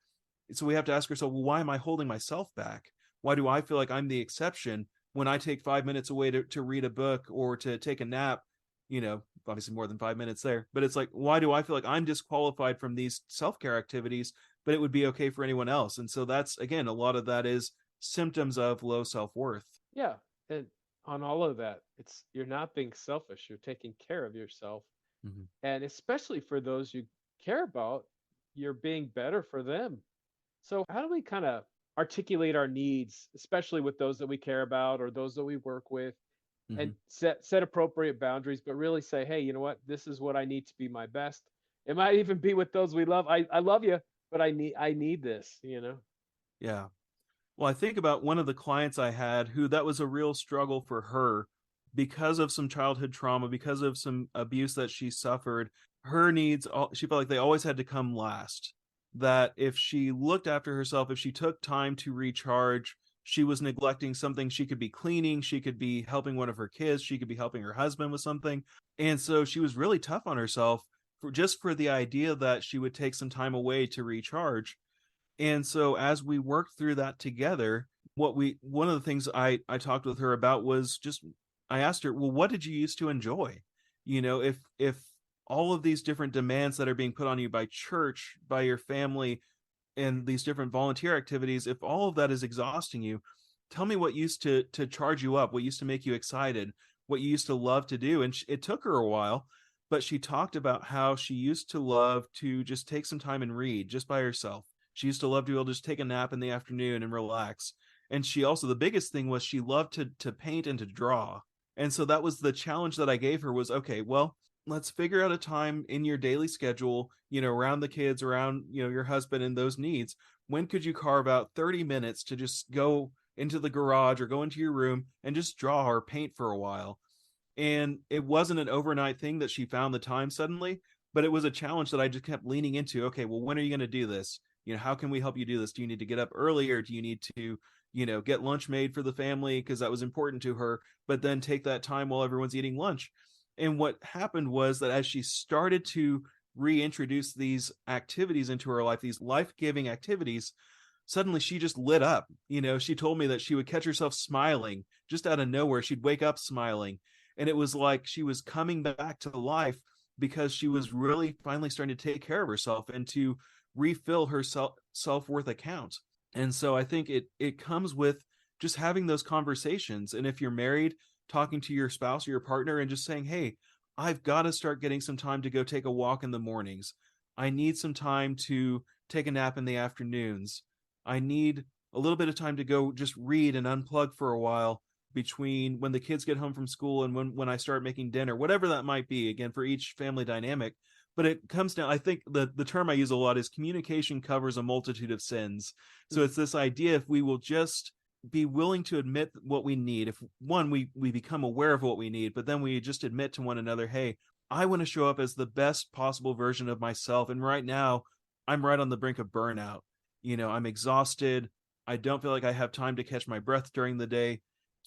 A: So we have to ask ourselves, well, why am I holding myself back? Why do I feel like I'm the exception when I take 5 minutes away to read a book or to take a nap? Obviously more than 5 minutes there, but it's like, why do I feel like I'm disqualified from these self-care activities, but it would be okay for anyone else? And so that's, again, a lot of that is symptoms of low self-worth.
B: Yeah. And on all of that, you're not being selfish. You're taking care of yourself.
A: Mhm.
B: And especially for those you care about, you're being better for them. So, how do we kind of articulate our needs, especially with those that we care about or those that we work with, and
A: Mhm.
B: set appropriate boundaries, but really say, hey, you know what? This is what I need to be my best. It might even be with those we love. I love you, but I need this, you know?
A: Yeah. Well, I think about one of the clients I had who that was a real struggle for her because of some childhood trauma, because of some abuse that she suffered. Her needs, she felt like they always had to come last. That if she looked after herself, if she took time to recharge, she was neglecting something. She could be cleaning, she could be helping one of her kids, she could be helping her husband with something. And so she was really tough on herself for just for the idea that she would take some time away to recharge. And so as we worked through that together, one of the things I talked with her about was just I asked her, well, what did you used to enjoy? If all of these different demands that are being put on you by church, by your family, and these different volunteer activities, if all of that is exhausting you, tell me what used to charge you up, what used to make you excited, what you used to love to do. And it took her a while, but she talked about how she used to love to just take some time and read just by herself. She used to love to be able to just take a nap in the afternoon and relax. And she also, the biggest thing was she loved to paint and to draw. And so that was the challenge that I gave her was, okay, well, let's figure out a time in your daily schedule, around the kids, around, your husband and those needs. When could you carve out 30 minutes to just go into the garage or go into your room and just draw or paint for a while? And it wasn't an overnight thing that she found the time suddenly, but it was a challenge that I just kept leaning into. Okay, well, when are you going to do this? How can we help you do this? Do you need to get up earlier? Do you need to, get lunch made for the family? Because that was important to her, but then take that time while everyone's eating lunch. And what happened was that as she started to reintroduce these activities into her life, these life giving activities, suddenly she just lit up. She told me that she would catch herself smiling just out of nowhere. She'd wake up smiling. And it was like she was coming back to life because she was really finally starting to take care of herself and to refill her self-worth account. And so I think it comes with just having those conversations. And if you're married, talking to your spouse or your partner and just saying, hey, I've got to start getting some time to go take a walk in the mornings. I need some time to take a nap in the afternoons. I need a little bit of time to go just read and unplug for a while between when the kids get home from school and when I start making dinner, whatever that might be, again, for each family dynamic. But it comes down, I think the term I use a lot is communication covers a multitude of sins. So it's this idea, if we will just be willing to admit what we need, if one, we become aware of what we need, but then we just admit to one another, hey, I want to show up as the best possible version of myself. And right now, I'm right on the brink of burnout. I'm exhausted. I don't feel like I have time to catch my breath during the day.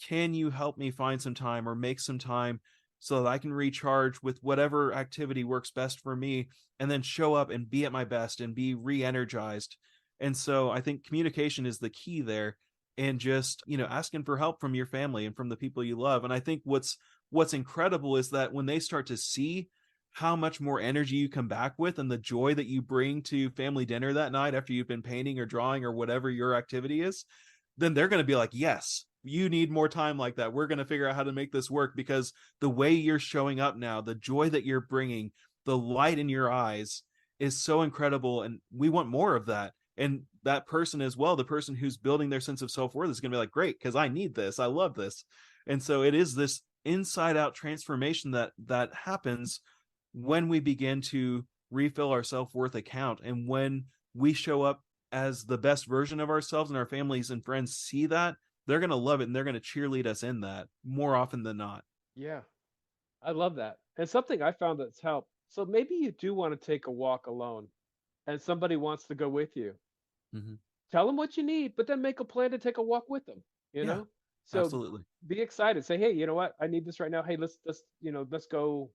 A: Can you help me find some time or make some time so that I can recharge with whatever activity works best for me and then show up and be at my best and be re-energized? And so I think communication is the key there, and just, asking for help from your family and from the people you love. And I think what's incredible is that when they start to see how much more energy you come back with and the joy that you bring to family dinner that night after you've been painting or drawing or whatever your activity is, then they're going to be like, yes, you need more time like that. We're going to figure out how to make this work, because the way you're showing up now, the joy that you're bringing, the light in your eyes is so incredible. And we want more of that. And that person as well, the person who's building their sense of self-worth, is going to be like, great, because I need this. I love this. And so it is this inside out transformation that happens when we begin to refill our self-worth account, and when we show up as the best version of ourselves and our families and friends see that, they're going to love it and they're going to cheerlead us in that more often than not.
B: Yeah, I love that. And something I found that's helped. So maybe you do want to take a walk alone and somebody wants to go with you.
A: Mm-hmm.
B: Tell them what you need, but then make a plan to take a walk with them, you
A: Yeah,
B: know? So
A: absolutely.
B: be excited. Say, hey, you know what? I need this right now. Hey, let's go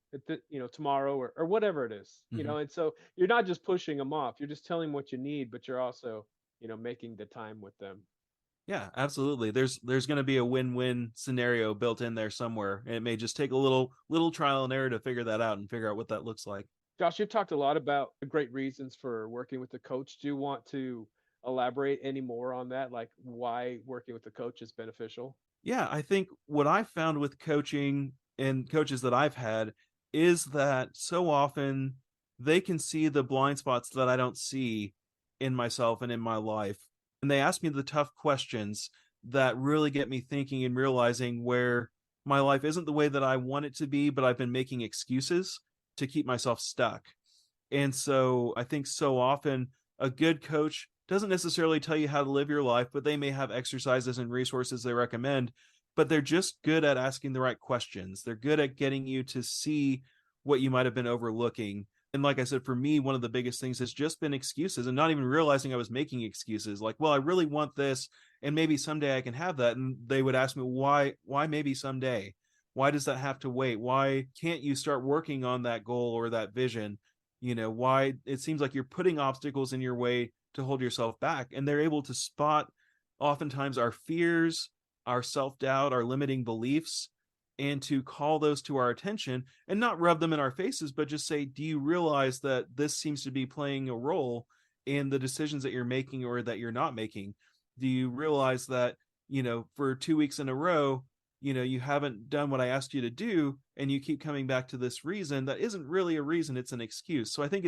B: tomorrow or whatever it is,
A: Mm-hmm.
B: and so you're not just pushing them off. You're just telling them what you need, but you're also, making the time with them.
A: Yeah, absolutely. There's going to be a win-win scenario built in there somewhere, and it may just take a little trial and error to figure that out and figure out what that looks like.
B: Josh, you've talked a lot about the great reasons for working with the coach. Do you want to elaborate any more on that, like why working with the coach is beneficial?
A: Yeah, I think what I've found with coaching and coaches that I've had is that so often they can see the blind spots that I don't see in myself and in my life. And they ask me the tough questions that really get me thinking and realizing where my life isn't the way that I want it to be, but I've been making excuses to keep myself stuck. And so I think so often a good coach doesn't necessarily tell you how to live your life, but they may have exercises and resources they recommend, but they're just good at asking the right questions. They're good at getting you to see what you might have been overlooking. And like I said, for me, one of the biggest things has just been excuses and not even realizing I was making excuses. Like, well, I really want this, and maybe someday I can have that. And they would ask me, why maybe someday? Why does that have to wait? Why can't you start working on that goal or that vision? Why it seems like you're putting obstacles in your way to hold yourself back. And they're able to spot oftentimes our fears, our self-doubt, our limiting beliefs, and to call those to our attention and not rub them in our faces, but just say, do you realize that this seems to be playing a role in the decisions that you're making or that you're not making? Do you realize that, for 2 weeks in a row, you haven't done what I asked you to do, and you keep coming back to this reason that isn't really a reason, it's an excuse. So I think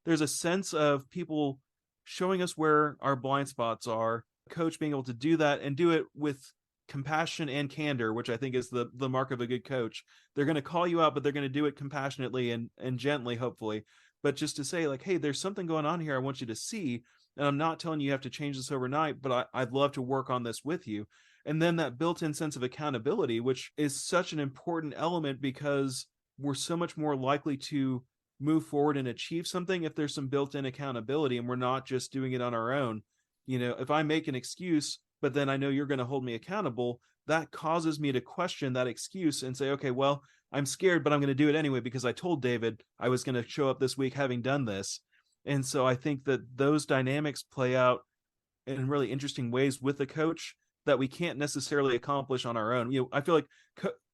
A: there's a sense of people showing us where our blind spots are, coach being able to do that and do it with compassion and candor, which I think is the mark of a good coach. They're going to call you out, but they're going to do it compassionately and gently, hopefully. But just to say, like, hey, there's something going on here I want you to see. And I'm not telling you have to change this overnight, but I'd love to work on this with you. And then that built-in sense of accountability, which is such an important element because we're so much more likely to move forward and achieve something if there's some built-in accountability and we're not just doing it on our own. If I make an excuse, but then I know you're going to hold me accountable, that causes me to question that excuse and say, okay, well, I'm scared, but I'm going to do it anyway because I told David I was going to show up this week having done this. And so I think that those dynamics play out in really interesting ways with a coach that we can't necessarily accomplish on our own. I feel like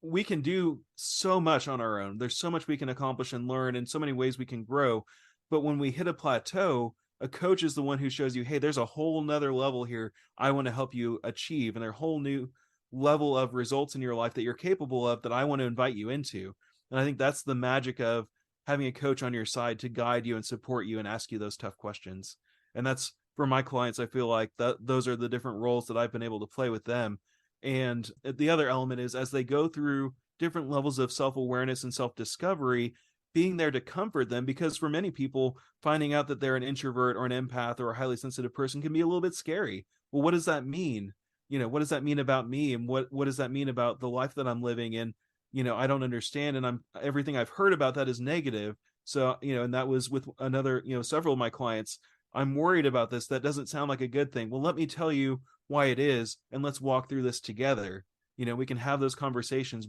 A: we can do so much on our own. There's so much we can accomplish and learn, and so many ways we can grow. But when we hit a plateau, a coach is the one who shows you, hey, there's a whole nother level here I want to help you achieve, and there's a whole new level of results in your life that you're capable of that I want to invite you into. And I think that's the magic of having a coach on your side to guide you and support you and ask you those tough questions. And that's, for my clients, I feel like those are the different roles that I've been able to play with them. And the other element is as they go through different levels of self-awareness and self-discovery, being there to comfort them, because for many people, finding out that they're an introvert or an empath or a highly sensitive person can be a little bit scary. Well, what does that mean? What does that mean about me? And what does that mean about the life that I'm living? And, I don't understand. And everything I've heard about that is negative. So, and that was with another, several of my clients. I'm worried about this. That doesn't sound like a good thing. Well, let me tell you why it is, and let's walk through this together. We can have those conversations.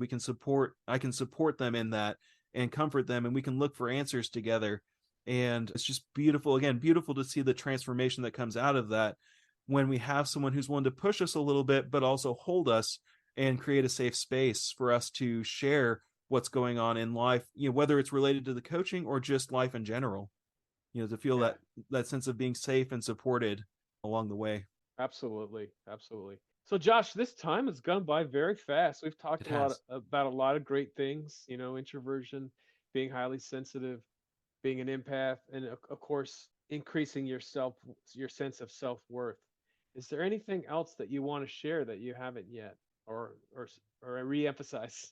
A: I can support them in that and comfort them, and we can look for answers together. And it's just beautiful. Again, beautiful to see the transformation that comes out of that when we have someone who's willing to push us a little bit, but also hold us and create a safe space for us to share what's going on in life, whether it's related to the coaching or just life in general. To feel that sense of being safe and supported along the way.
B: Absolutely. Absolutely. So Josh, this time has gone by very fast. We've talked
A: It has.
B: about a lot of great things, introversion, being highly sensitive, being an empath, and of course, increasing your sense of self-worth. Is there anything else that you want to share that you haven't yet or re-emphasize?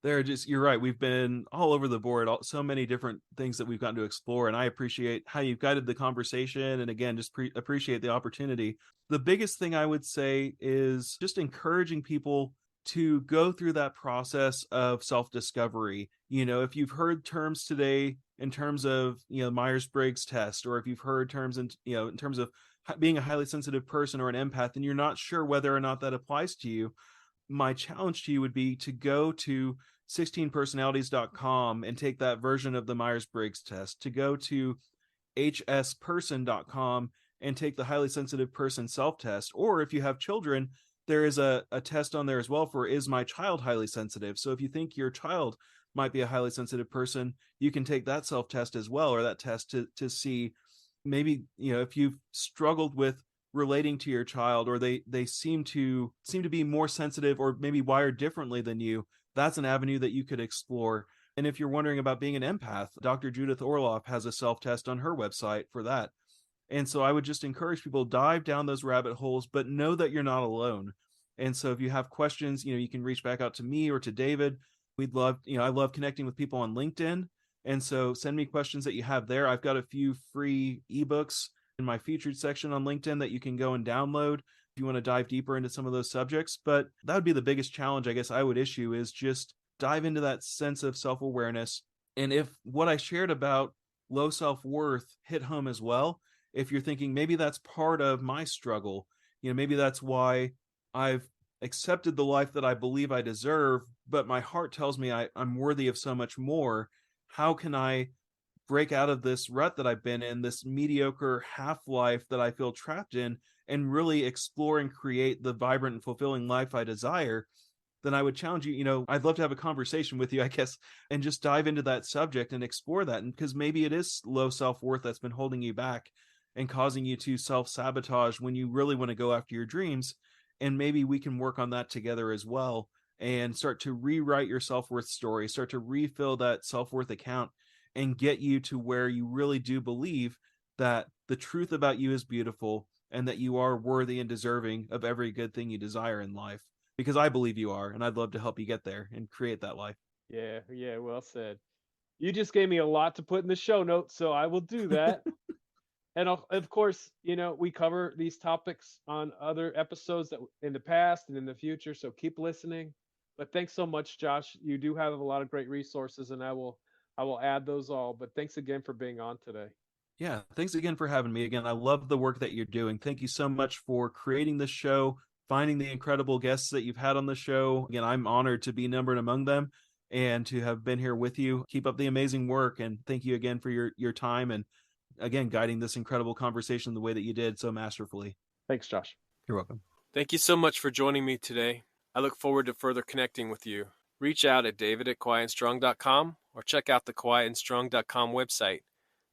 A: You're right. We've been all over the board, so many different things that we've gotten to explore. And I appreciate how you've guided the conversation. And again, just appreciate the opportunity. The biggest thing I would say is just encouraging people to go through that process of self-discovery. If you've heard terms today in terms of, Myers-Briggs test, or if you've heard terms in terms of being a highly sensitive person or an empath, and you're not sure whether or not that applies to you, my challenge to you would be to go to 16personalities.com and take that version of the Myers-Briggs test, to go to hsperson.com and take the highly sensitive person self-test. Or if you have children, there is a test on there as well for, is my child highly sensitive? So if you think your child might be a highly sensitive person, you can take that self-test as well, or that test to see maybe, if you've struggled with relating to your child, or they seem to be more sensitive or maybe wired differently than you, that's an avenue that you could explore. And if you're wondering about being an empath, Dr. Judith Orloff has a self-test on her website for that. And so I would just encourage people, dive down those rabbit holes, but know that you're not alone. And so if you have questions, you can reach back out to me or to David. We'd love, I love connecting with people on LinkedIn. And so send me questions that you have there. I've got a few free ebooks in my featured section on LinkedIn that you can go and download if you want to dive deeper into some of those subjects. But that would be the biggest challenge, I guess, I would issue, is just dive into that sense of self-awareness. And if what I shared about low self-worth hit home as well, if you're thinking maybe that's part of my struggle, maybe that's why I've accepted the life that I believe I deserve, but my heart tells me I'm worthy of so much more. How can I break out of this rut that I've been in, this mediocre half life that I feel trapped in, and really explore and create the vibrant and fulfilling life I desire? Then I would challenge you, I'd love to have a conversation with you, I guess, and just dive into that subject and explore that. And because maybe it is low self-worth that's been holding you back and causing you to self-sabotage when you really want to go after your dreams. And maybe we can work on that together as well and start to rewrite your self-worth story, start to refill that self-worth account, and get you to where you really do believe that the truth about you is beautiful and that you are worthy and deserving of every good thing you desire in life. Because I believe you are, and I'd love to help you get there and create that life.
B: Yeah, well said. You just gave me a lot to put in the show notes, so I will do that. And of course, we cover these topics on other episodes that in the past and in the future, so keep listening. But thanks so much, Josh. You do have a lot of great resources, and I will add those all. But thanks again for being on today.
A: Yeah, thanks again for having me. Again, I love the work that you're doing. Thank you so much for creating this show, finding the incredible guests that you've had on the show. Again, I'm honored to be numbered among them and to have been here with you. Keep up the amazing work, and thank you again for your time and again guiding this incredible conversation the way that you did so masterfully.
B: Thanks, Josh.
A: You're welcome.
C: Thank you so much for joining me today. I look forward to further connecting with you. Reach out at david@quietandstrong.com or check out the quietandstrong.com website,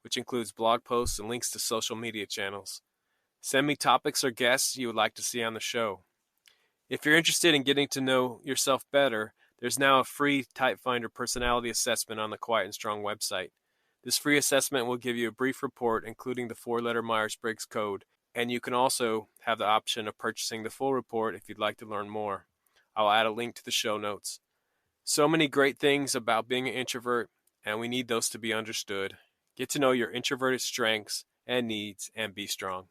C: which includes blog posts and links to social media channels. Send me topics or guests you would like to see on the show. If you're interested in getting to know yourself better, there's now a free Type Finder personality assessment on the Quiet and Strong website. This free assessment will give you a brief report, including the 4-letter Myers-Briggs code, and you can also have the option of purchasing the full report if you'd like to learn more. I'll add a link to the show notes. So many great things about being an introvert, and we need those to be understood. Get to know your introverted strengths and needs and be strong.